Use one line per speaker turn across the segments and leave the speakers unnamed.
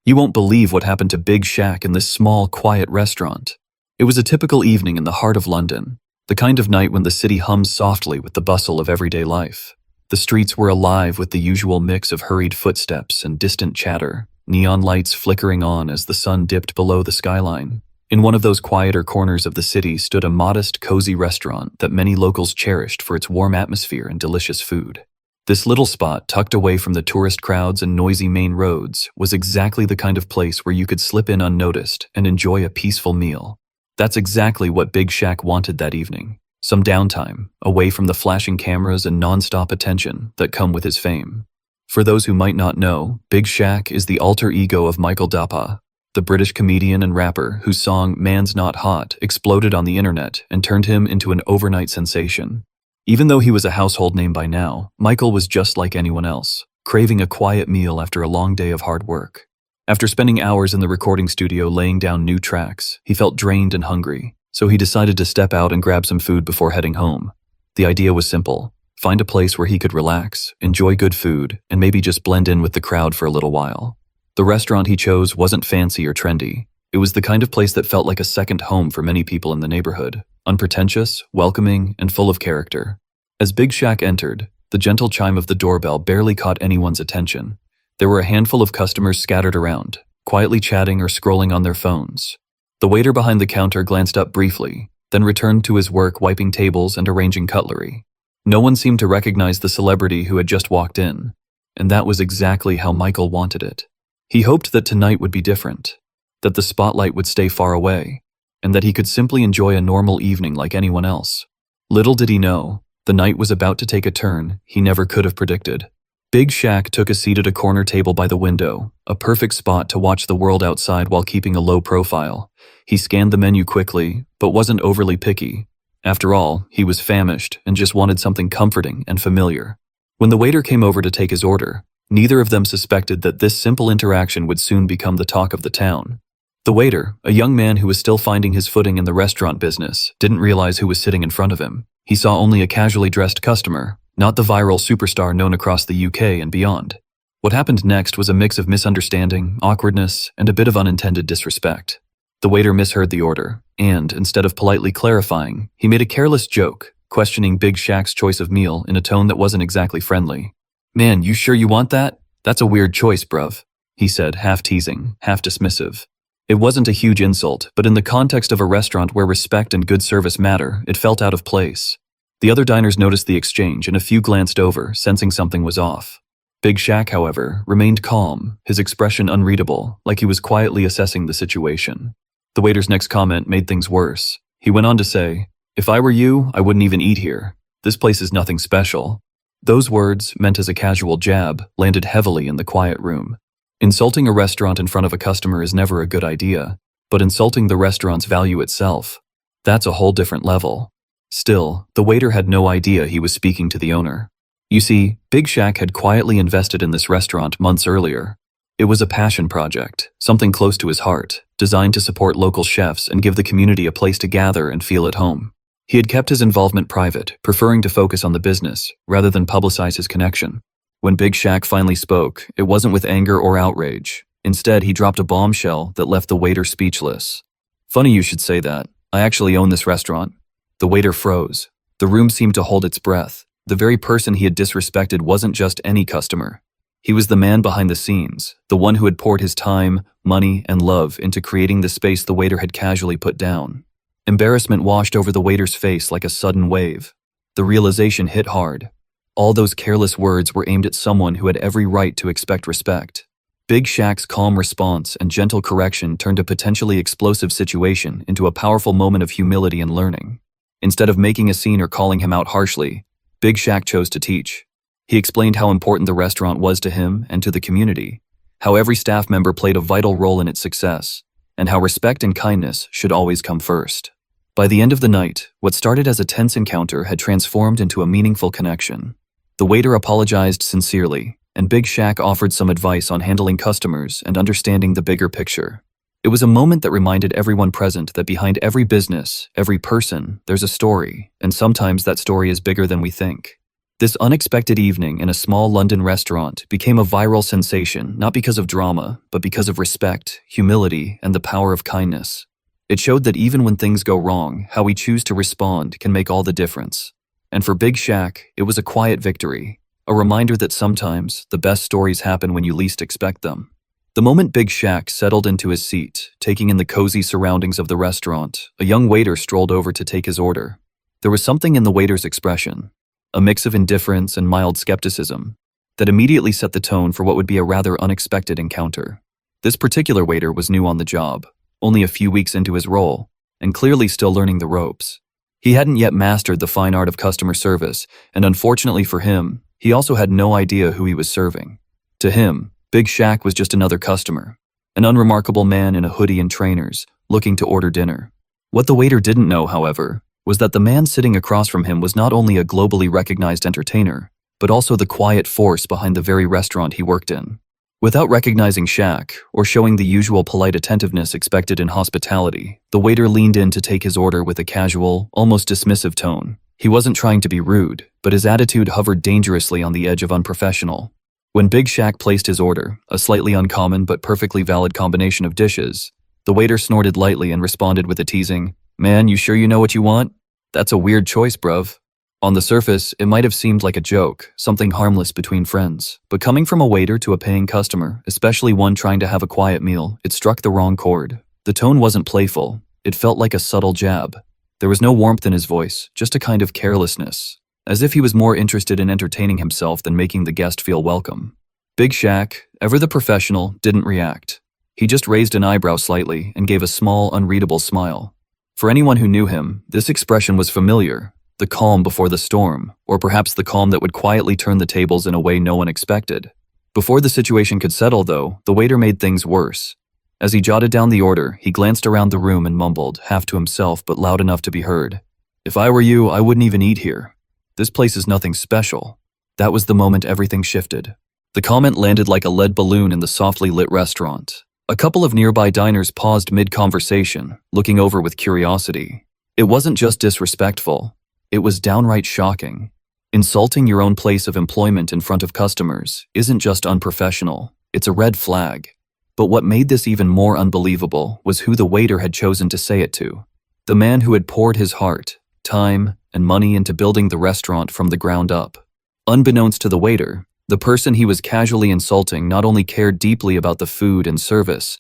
You won't believe what happened to Big Shaq in this small, quiet restaurant. It was a typical evening in the heart of London, the kind of night when the city hums softly with the bustle of everyday life. The streets were alive with the usual mix of hurried footsteps and distant chatter, neon lights flickering on as the sun dipped below the skyline. In one of those quieter corners of the city stood a modest, cozy restaurant that many locals cherished for its warm atmosphere and delicious food. This little spot, tucked away from the tourist crowds and noisy main roads, was exactly the kind of place where you could slip in unnoticed and enjoy a peaceful meal. That's exactly what Big Shaq wanted that evening. Some downtime, away from the flashing cameras and non-stop attention that come with his fame. For those who might not know, Big Shaq is the alter ego of Michael Dappa, the British comedian and rapper whose song Man's Not Hot exploded on the internet and turned him into an overnight sensation. Even though he was a household name by now, Michael was just like anyone else, craving a quiet meal after a long day of hard work. After spending hours in the recording studio laying down new tracks, he felt drained and hungry, so he decided to step out and grab some food before heading home. The idea was simple: find a place where he could relax, enjoy good food, and maybe just blend in with the crowd for a little while. The restaurant he chose wasn't fancy or trendy. It was the kind of place that felt like a second home for many people in the neighborhood, unpretentious, welcoming, and full of character. As Big Shaq entered, the gentle chime of the doorbell barely caught anyone's attention. There were a handful of customers scattered around, quietly chatting or scrolling on their phones. The waiter behind the counter glanced up briefly, then returned to his work wiping tables and arranging cutlery. No one seemed to recognize the celebrity who had just walked in, and that was exactly how Michael wanted it. He hoped that tonight would be different, that the spotlight would stay far away, and that he could simply enjoy a normal evening like anyone else. Little did he know, the night was about to take a turn he never could have predicted. Big Shaq took a seat at a corner table by the window, a perfect spot to watch the world outside while keeping a low profile. He scanned the menu quickly, but wasn't overly picky. After all, he was famished and just wanted something comforting and familiar. When the waiter came over to take his order, neither of them suspected that this simple interaction would soon become the talk of the town. The waiter, a young man who was still finding his footing in the restaurant business, didn't realize who was sitting in front of him. He saw only a casually dressed customer, not the viral superstar known across the UK and beyond. What happened next was a mix of misunderstanding, awkwardness, and a bit of unintended disrespect. The waiter misheard the order, and, instead of politely clarifying, he made a careless joke, questioning Big Shaq's choice of meal in a tone that wasn't exactly friendly. "Man, you sure you want that? That's a weird choice, bruv," he said, half teasing, half dismissive. It wasn't a huge insult, but in the context of a restaurant where respect and good service matter, it felt out of place. The other diners noticed the exchange and a few glanced over, sensing something was off. Big Shaq, however, remained calm, his expression unreadable, like he was quietly assessing the situation. The waiter's next comment made things worse. He went on to say, "If I were you, I wouldn't even eat here. This place is nothing special." Those words, meant as a casual jab, landed heavily in the quiet room. Insulting a restaurant in front of a customer is never a good idea, but insulting the restaurant's value itself, that's a whole different level. Still, the waiter had no idea he was speaking to the owner. You see, Big Shaq had quietly invested in this restaurant months earlier. It was a passion project, something close to his heart, designed to support local chefs and give the community a place to gather and feel at home. He had kept his involvement private, preferring to focus on the business, rather than publicize his connection. When Big Shaq finally spoke, it wasn't with anger or outrage. Instead, he dropped a bombshell that left the waiter speechless. "Funny you should say that. I actually own this restaurant." The waiter froze. The room seemed to hold its breath. The very person he had disrespected wasn't just any customer. He was the man behind the scenes, the one who had poured his time, money, and love into creating the space the waiter had casually put down. Embarrassment washed over the waiter's face like a sudden wave. The realization hit hard. All those careless words were aimed at someone who had every right to expect respect. Big Shaq's calm response and gentle correction turned a potentially explosive situation into a powerful moment of humility and learning. Instead of making a scene or calling him out harshly, Big Shaq chose to teach. He explained how important the restaurant was to him and to the community, how every staff member played a vital role in its success, and how respect and kindness should always come first. By the end of the night, what started as a tense encounter had transformed into a meaningful connection. The waiter apologized sincerely, and Big Shaq offered some advice on handling customers and understanding the bigger picture. It was a moment that reminded everyone present that behind every business, every person, there's a story, and sometimes that story is bigger than we think. This unexpected evening in a small London restaurant became a viral sensation not because of drama, but because of respect, humility, and the power of kindness. It showed that even when things go wrong, how we choose to respond can make all the difference. And for Big Shaq, it was a quiet victory, a reminder that sometimes the best stories happen when you least expect them. The moment Big Shaq settled into his seat, taking in the cozy surroundings of the restaurant, a young waiter strolled over to take his order. There was something in the waiter's expression, a mix of indifference and mild skepticism, that immediately set the tone for what would be a rather unexpected encounter. This particular waiter was new on the job, only a few weeks into his role, and clearly still learning the ropes. He hadn't yet mastered the fine art of customer service, and unfortunately for him, he also had no idea who he was serving. To him, Big Shaq was just another customer, an unremarkable man in a hoodie and trainers, looking to order dinner. What the waiter didn't know, however, was that the man sitting across from him was not only a globally recognized entertainer, but also the quiet force behind the very restaurant he worked in. Without recognizing Shaq, or showing the usual polite attentiveness expected in hospitality, the waiter leaned in to take his order with a casual, almost dismissive tone. He wasn't trying to be rude, but his attitude hovered dangerously on the edge of unprofessional. When Big Shaq placed his order, a slightly uncommon but perfectly valid combination of dishes, the waiter snorted lightly and responded with a teasing, "Man, you sure you know what you want? That's a weird choice, bruv." On the surface, it might have seemed like a joke, something harmless between friends, but coming from a waiter to a paying customer, especially one trying to have a quiet meal, it struck the wrong chord. The tone wasn't playful, it felt like a subtle jab. There was no warmth in his voice, just a kind of carelessness, as if he was more interested in entertaining himself than making the guest feel welcome. Big Shaq, ever the professional, didn't react. He just raised an eyebrow slightly and gave a small, unreadable smile. For anyone who knew him, this expression was familiar. The calm before the storm, or perhaps the calm that would quietly turn the tables in a way no one expected. Before the situation could settle, though, the waiter made things worse. As he jotted down the order, he glanced around the room and mumbled, half to himself but loud enough to be heard, "If I were you, I wouldn't even eat here. This place is nothing special." That was the moment everything shifted. The comment landed like a lead balloon in the softly lit restaurant. A couple of nearby diners paused mid-conversation, looking over with curiosity. It wasn't just disrespectful. It was downright shocking. Insulting your own place of employment in front of customers isn't just unprofessional, it's a red flag. But what made this even more unbelievable was who the waiter had chosen to say it to. The man who had poured his heart, time, and money into building the restaurant from the ground up. Unbeknownst to the waiter, the person he was casually insulting not only cared deeply about the food and service,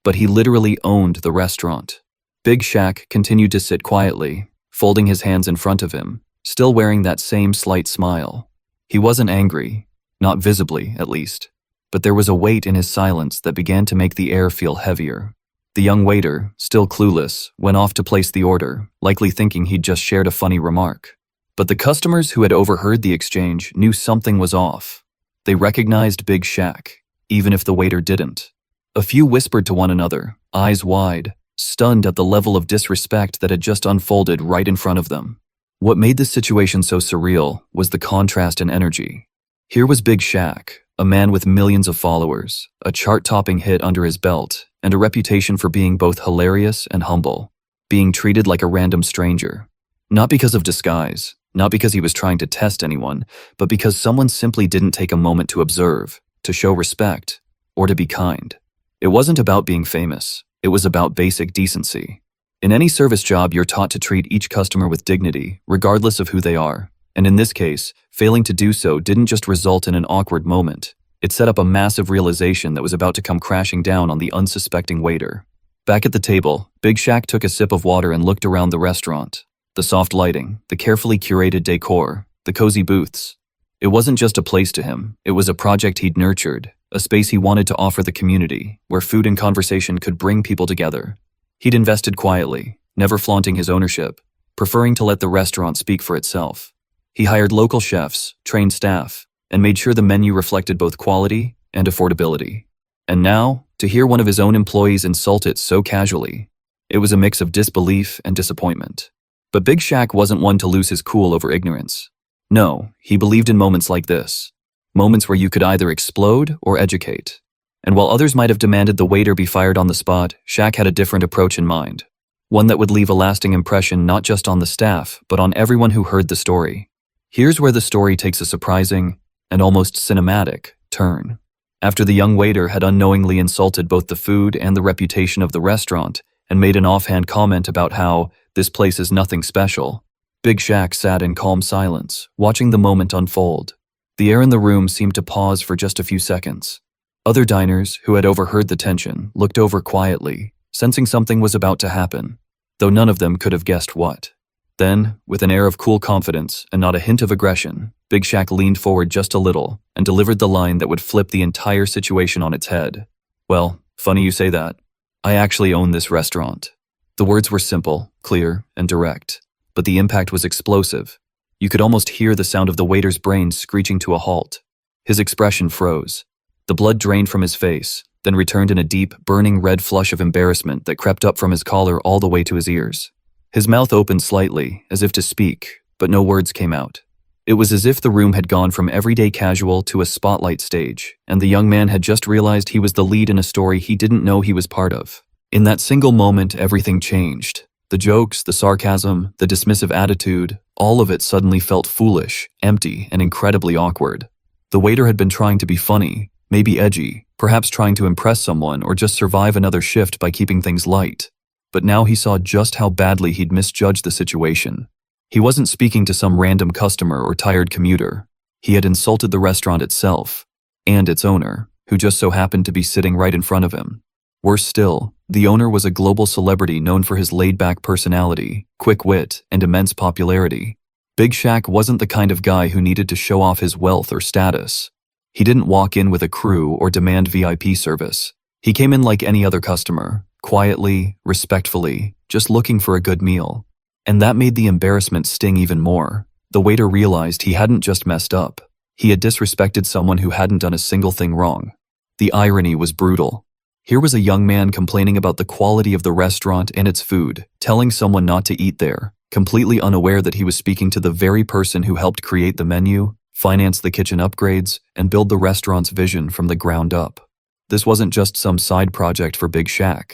but he literally owned the restaurant. Big Shaq continued to sit quietly, folding his hands in front of him, still wearing that same slight smile. He wasn't angry, not visibly at least, but there was a weight in his silence that began to make the air feel heavier. The young waiter, still clueless, went off to place the order, likely thinking he'd just shared a funny remark. But the customers who had overheard the exchange knew something was off. They recognized Big Shaq, even if the waiter didn't. A few whispered to one another, eyes wide, stunned at the level of disrespect that had just unfolded right in front of them. What made this situation so surreal was the contrast in energy. Here was Big Shaq, a man with millions of followers, a chart-topping hit under his belt, and a reputation for being both hilarious and humble, being treated like a random stranger. Not because of disguise, not because he was trying to test anyone, but because someone simply didn't take a moment to observe, to show respect, or to be kind. It wasn't about being famous. It was about basic decency. In any service job, you're taught to treat each customer with dignity, regardless of who they are. And in this case, failing to do so didn't just result in an awkward moment. It set up a massive realization that was about to come crashing down on the unsuspecting waiter. Back at the table, Big Shaq took a sip of water and looked around the restaurant. The soft lighting, the carefully curated decor, the cozy booths. It wasn't just a place to him, it was a project he'd nurtured, a space he wanted to offer the community, where food and conversation could bring people together. He'd invested quietly, never flaunting his ownership, preferring to let the restaurant speak for itself. He hired local chefs, trained staff, and made sure the menu reflected both quality and affordability. And now, to hear one of his own employees insult it so casually, it was a mix of disbelief and disappointment. But Big Shaq wasn't one to lose his cool over ignorance. No, he believed in moments like this. Moments where you could either explode or educate. And while others might have demanded the waiter be fired on the spot, Shaq had a different approach in mind. One that would leave a lasting impression not just on the staff, but on everyone who heard the story. Here's where the story takes a surprising and almost cinematic turn. After the young waiter had unknowingly insulted both the food and the reputation of the restaurant and made an offhand comment about how this place is nothing special, Big Shaq sat in calm silence, watching the moment unfold. The air in the room seemed to pause for just a few seconds. Other diners, who had overheard the tension, looked over quietly, sensing something was about to happen, though none of them could have guessed what. Then, with an air of cool confidence and not a hint of aggression, Big Shaq leaned forward just a little and delivered the line that would flip the entire situation on its head. "Well, funny you say that. I actually own this restaurant." The words were simple, clear, and direct, but the impact was explosive. You could almost hear the sound of the waiter's brain screeching to a halt. His expression froze. The blood drained from his face, then returned in a deep, burning red flush of embarrassment that crept up from his collar all the way to his ears. His mouth opened slightly, as if to speak, but no words came out. It was as if the room had gone from everyday casual to a spotlight stage, and the young man had just realized he was the lead in a story he didn't know he was part of. In that single moment, everything changed. The jokes, the sarcasm, the dismissive attitude, all of it suddenly felt foolish, empty, and incredibly awkward. The waiter had been trying to be funny, maybe edgy, perhaps trying to impress someone or just survive another shift by keeping things light. But now he saw just how badly he'd misjudged the situation. He wasn't speaking to some random customer or tired commuter. He had insulted the restaurant itself, and its owner, who just so happened to be sitting right in front of him. Worse still, the owner was a global celebrity known for his laid-back personality, quick wit, and immense popularity. Big Shaq wasn't the kind of guy who needed to show off his wealth or status. He didn't walk in with a crew or demand VIP service. He came in like any other customer, quietly, respectfully, just looking for a good meal. And that made the embarrassment sting even more. The waiter realized he hadn't just messed up. He had disrespected someone who hadn't done a single thing wrong. The irony was brutal. Here was a young man complaining about the quality of the restaurant and its food, telling someone not to eat there, completely unaware that he was speaking to the very person who helped create the menu, finance the kitchen upgrades, and build the restaurant's vision from the ground up. This wasn't just some side project for Big Shaq.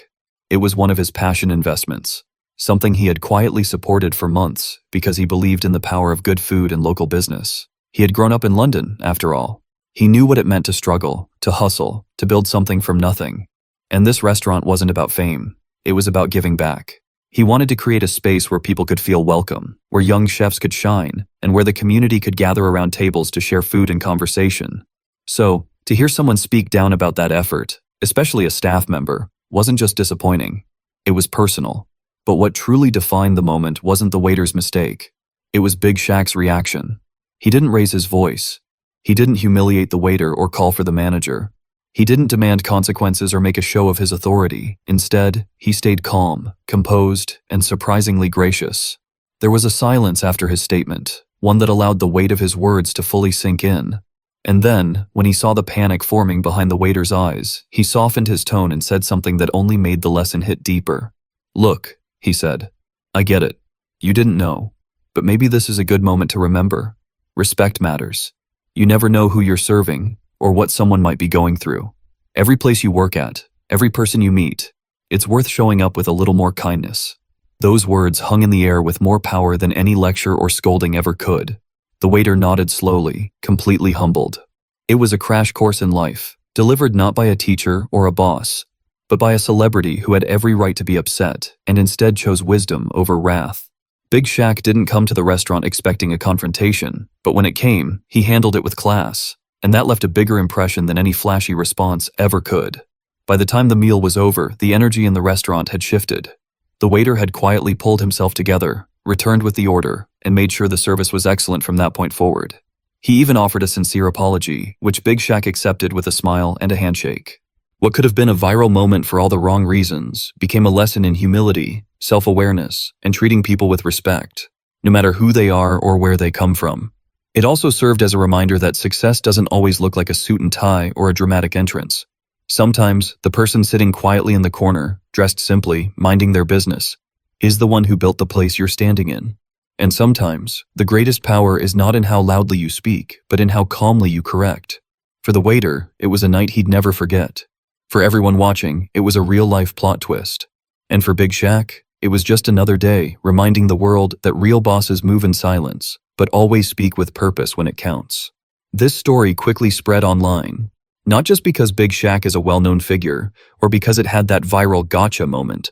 It was one of his passion investments, something he had quietly supported for months because he believed in the power of good food and local business. He had grown up in London, after all. He knew what it meant to struggle, to hustle, to build something from nothing. And this restaurant wasn't about fame. It was about giving back. He wanted to create a space where people could feel welcome, where young chefs could shine, and where the community could gather around tables to share food and conversation. So, to hear someone speak down about that effort, especially a staff member, wasn't just disappointing. It was personal. But what truly defined the moment wasn't the waiter's mistake. It was Big Shaq's reaction. He didn't raise his voice. He didn't humiliate the waiter or call for the manager. He didn't demand consequences or make a show of his authority. Instead, he stayed calm, composed, and surprisingly gracious. There was a silence after his statement, one that allowed the weight of his words to fully sink in. And then, when he saw the panic forming behind the waiter's eyes, he softened his tone and said something that only made the lesson hit deeper. "Look," he said, "I get it. You didn't know. But maybe this is a good moment to remember. Respect matters. You never know who you're serving, or what someone might be going through. Every place you work at, every person you meet, it's worth showing up with a little more kindness." Those words hung in the air with more power than any lecture or scolding ever could. The waiter nodded slowly, completely humbled. It was a crash course in life, delivered not by a teacher or a boss, but by a celebrity who had every right to be upset and instead chose wisdom over wrath. Big Shaq didn't come to the restaurant expecting a confrontation, but when it came, he handled it with class. And that left a bigger impression than any flashy response ever could. By the time the meal was over, the energy in the restaurant had shifted. The waiter had quietly pulled himself together, returned with the order, and made sure the service was excellent from that point forward. He even offered a sincere apology, which Big Shaq accepted with a smile and a handshake. What could have been a viral moment for all the wrong reasons became a lesson in humility, self-awareness, and treating people with respect, no matter who they are or where they come from. It also served as a reminder that success doesn't always look like a suit and tie or a dramatic entrance. Sometimes, the person sitting quietly in the corner, dressed simply, minding their business, is the one who built the place you're standing in. And sometimes, the greatest power is not in how loudly you speak, but in how calmly you correct. For the waiter, it was a night he'd never forget. For everyone watching, it was a real-life plot twist. And for Big Shaq, It was just another day, reminding the world that real bosses move in silence, but always speak with purpose when it counts. This story quickly spread online, not just because Big Shaq is a well-known figure, or because it had that viral gotcha moment,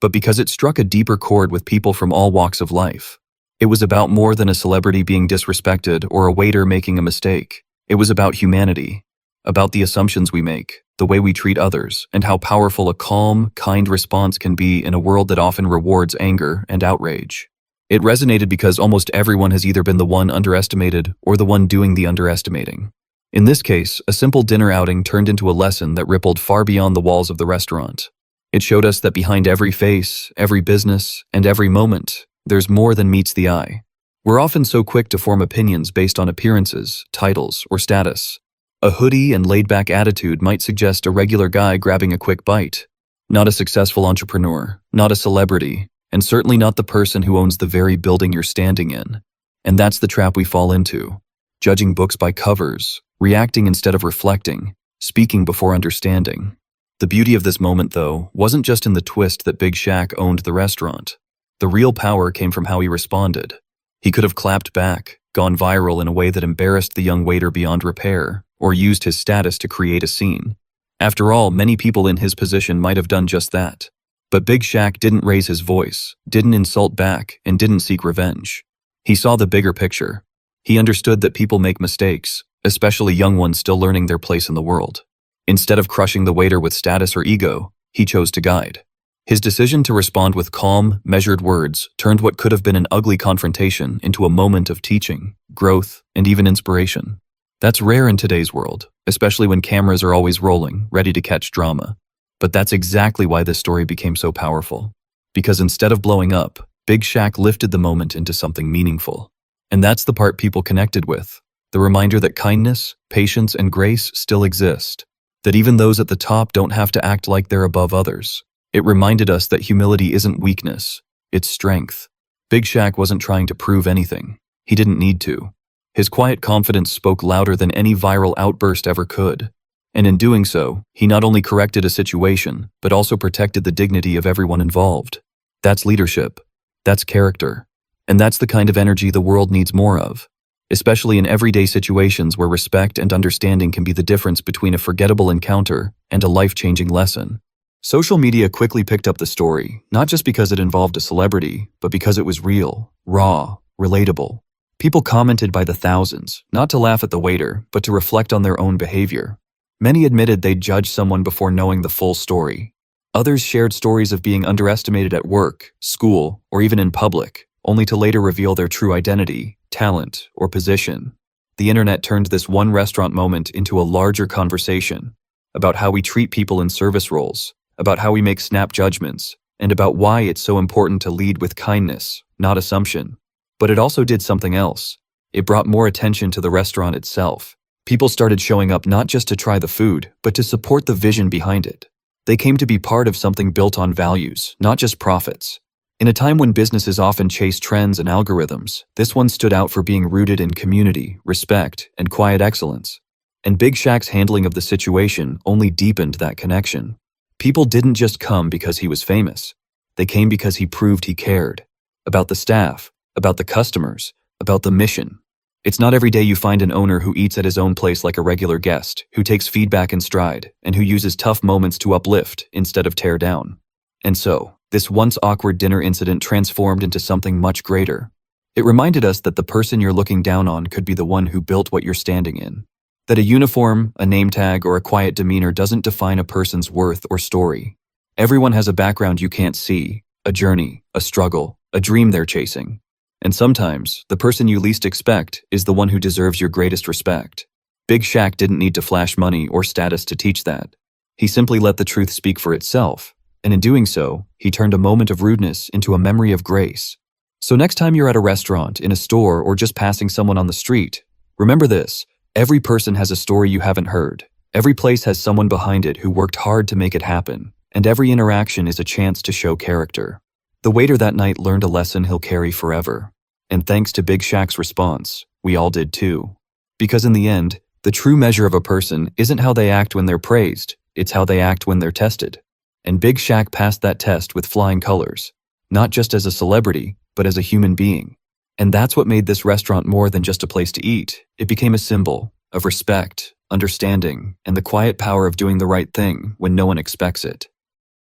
but because it struck a deeper chord with people from all walks of life. It was about more than a celebrity being disrespected or a waiter making a mistake. It was about humanity, about the assumptions we make, the way we treat others, and how powerful a calm, kind response can be in a world that often rewards anger and outrage. It resonated because almost everyone has either been the one underestimated or the one doing the underestimating. In this case, a simple dinner outing turned into a lesson that rippled far beyond the walls of the restaurant. It showed us that behind every face, every business, and every moment, there's more than meets the eye. We're often so quick to form opinions based on appearances, titles, or status. A hoodie and laid-back attitude might suggest a regular guy grabbing a quick bite. Not a successful entrepreneur, not a celebrity, and certainly not the person who owns the very building you're standing in. And that's the trap we fall into. Judging books by covers, reacting instead of reflecting, speaking before understanding. The beauty of this moment, though, wasn't just in the twist that Big Shaq owned the restaurant. The real power came from how he responded. He could have clapped back, gone viral in a way that embarrassed the young waiter beyond repair, or used his status to create a scene. After all, many people in his position might have done just that. But Big Shaq didn't raise his voice, didn't insult back, and didn't seek revenge. He saw the bigger picture. He understood that people make mistakes, especially young ones still learning their place in the world. Instead of crushing the waiter with status or ego, he chose to guide. His decision to respond with calm, measured words turned what could have been an ugly confrontation into a moment of teaching, growth, and even inspiration. That's rare in today's world, especially when cameras are always rolling, ready to catch drama. But that's exactly why this story became so powerful. Because instead of blowing up, Big Shaq lifted the moment into something meaningful. And that's the part people connected with. The reminder that kindness, patience, and grace still exist. That even those at the top don't have to act like they're above others. It reminded us that humility isn't weakness, it's strength. Big Shaq wasn't trying to prove anything. He didn't need to. His quiet confidence spoke louder than any viral outburst ever could. And in doing so, he not only corrected a situation, but also protected the dignity of everyone involved. That's leadership. That's character. And that's the kind of energy the world needs more of, especially in everyday situations where respect and understanding can be the difference between a forgettable encounter and a life-changing lesson. Social media quickly picked up the story, not just because it involved a celebrity, but because it was real, raw, relatable. People commented by the thousands, not to laugh at the waiter, but to reflect on their own behavior. Many admitted they'd judged someone before knowing the full story. Others shared stories of being underestimated at work, school, or even in public, only to later reveal their true identity, talent, or position. The internet turned this one restaurant moment into a larger conversation about how we treat people in service roles, about how we make snap judgments, and about why it's so important to lead with kindness, not assumption. But it also did something else. It brought more attention to the restaurant itself. People started showing up not just to try the food, but to support the vision behind it. They came to be part of something built on values, not just profits. In a time when businesses often chase trends and algorithms, this one stood out for being rooted in community, respect, and quiet excellence. And Big Shaq's handling of the situation only deepened that connection. People didn't just come because he was famous. They came because he proved he cared. About the staff, about the customers, about the mission. It's not every day you find an owner who eats at his own place like a regular guest, who takes feedback in stride, and who uses tough moments to uplift instead of tear down. And so, this once awkward dinner incident transformed into something much greater. It reminded us that the person you're looking down on could be the one who built what you're standing in. That a uniform, a name tag, or a quiet demeanor doesn't define a person's worth or story. Everyone has a background you can't see, a journey, a struggle, a dream they're chasing. And sometimes, the person you least expect is the one who deserves your greatest respect. Big Shaq didn't need to flash money or status to teach that. He simply let the truth speak for itself, and in doing so, he turned a moment of rudeness into a memory of grace. So next time you're at a restaurant, in a store, or just passing someone on the street, remember this: every person has a story you haven't heard. Every place has someone behind it who worked hard to make it happen, and every interaction is a chance to show character. The waiter that night learned a lesson he'll carry forever. And thanks to Big Shaq's response, we all did too. Because in the end, the true measure of a person isn't how they act when they're praised, it's how they act when they're tested. And Big Shaq passed that test with flying colors. not just as a celebrity, but as a human being. And that's what made this restaurant more than just a place to eat. It became a symbol of respect, understanding, and the quiet power of doing the right thing when no one expects it.